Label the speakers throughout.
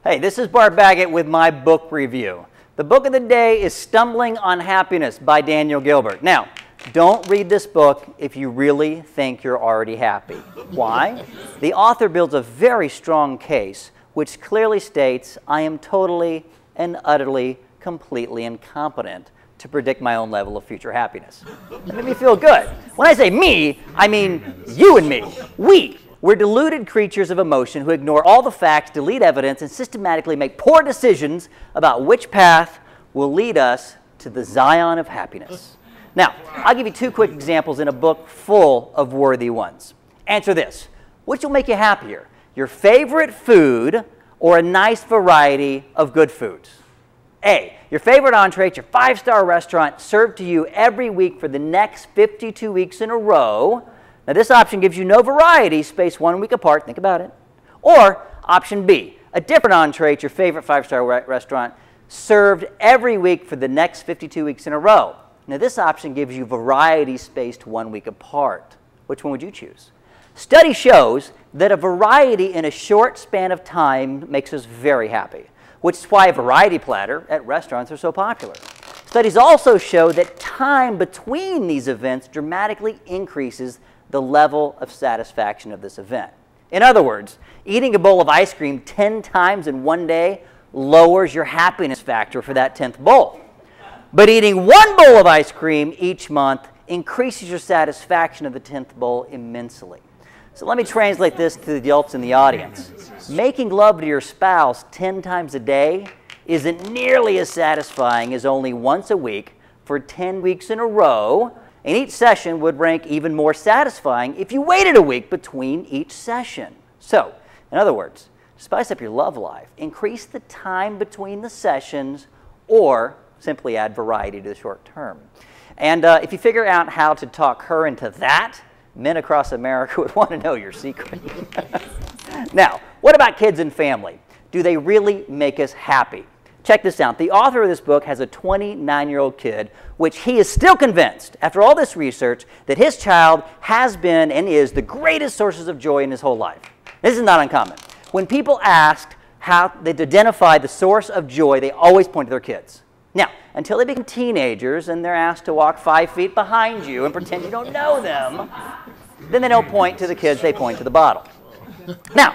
Speaker 1: Hey, this is Bart Baggett with my book review. The book of the day is Stumbling on Happiness by Daniel Gilbert. Now, don't read this book if you really think you're already happy. Why? The author builds a very strong case which clearly states I am totally and utterly, completely incompetent to predict my own level of future happiness. That made me feel good. When I say me, I mean you and me. We're deluded creatures of emotion who ignore all the facts, delete evidence, and systematically make poor decisions about which path will lead us to the Zion of happiness. Now, I'll give you two quick examples in a book full of worthy ones. Answer this. Which will make you happier? Your favorite food or a nice variety of good foods? A, your favorite entree at your five-star restaurant served to you every week for the next 52 weeks in a row. Now, this option gives you no variety, spaced 1 week apart. Think about it. Or option B, a different entree at your favorite five-star restaurant served every week for the next 52 weeks in a row. Now, this option gives you variety spaced 1 week apart. Which one would you choose? Study shows that a variety in a short span of time makes us very happy, which is why a variety platter at restaurants are so popular. Studies also show that time between these events dramatically increases the level of satisfaction of this event. In other words, eating a bowl of ice cream 10 times in one day lowers your happiness factor for that 10th bowl. But eating one bowl of ice cream each month increases your satisfaction of the 10th bowl immensely. So let me translate this to the adults in the audience. Making love to your spouse 10 times a day isn't nearly as satisfying as only once a week for 10 weeks in a row, and each session would rank even more satisfying if you waited a week between each session. So, in other words, spice up your love life, increase the time between the sessions, or simply add variety to the short term. And if you figure out how to talk her into that, men across America would want to know your secret. Now, what about kids and family? Do they really make us happy? Check this out. The author of this book has a 29-year-old kid, which he is still convinced, after all this research, that his child has been and is the greatest sources of joy in his whole life. This is not uncommon. When people asked how they identify the source of joy, they always point to their kids. Now, until they become teenagers and they're asked to walk 5 feet behind you and pretend you don't know them, then they don't point to the kids, they point to the bottle. Now,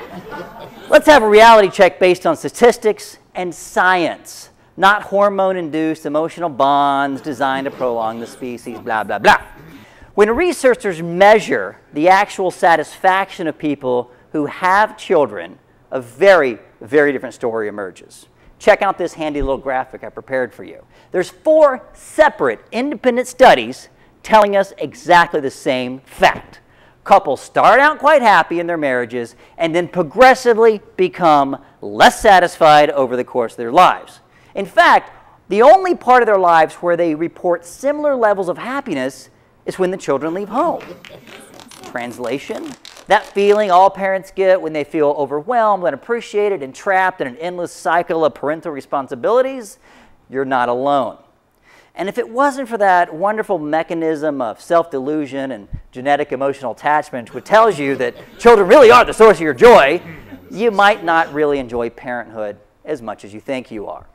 Speaker 1: let's have a reality check based on statistics and science, not hormone-induced emotional bonds designed to prolong the species, blah, blah, blah. When researchers measure the actual satisfaction of people who have children, a very, very different story emerges. Check out this handy little graphic I prepared for you. There's 4 separate independent studies telling us exactly the same fact. Couples start out quite happy in their marriages and then progressively become less satisfied over the course of their lives. In fact, the only part of their lives where they report similar levels of happiness is when the children leave home. Translation, that feeling all parents get when they feel overwhelmed, unappreciated, and trapped in an endless cycle of parental responsibilities, you're not alone. And if it wasn't for that wonderful mechanism of self-delusion and genetic emotional attachment, which tells you that children really are the source of your joy, you might not really enjoy parenthood as much as you think you are.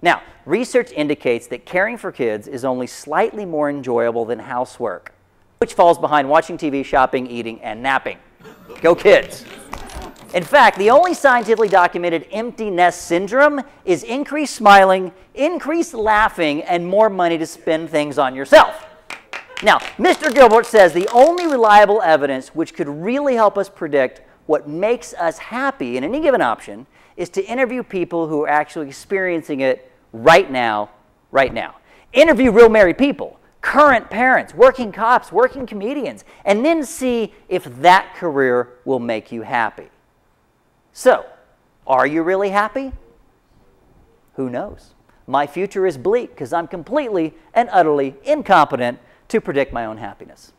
Speaker 1: Now, research indicates that caring for kids is only slightly more enjoyable than housework, which falls behind watching TV, shopping, eating, and napping. Go kids! In fact, the only scientifically documented empty nest syndrome is increased smiling, increased laughing, and more money to spend things on yourself. Now, Mr. Gilbert says the only reliable evidence which could really help us predict what makes us happy in any given option is to interview people who are actually experiencing it right now, Interview real married people, current parents, working cops, working comedians, and then see if that career will make you happy. So, are you really happy? Who knows? My future is bleak because I'm completely and utterly incompetent to predict my own happiness.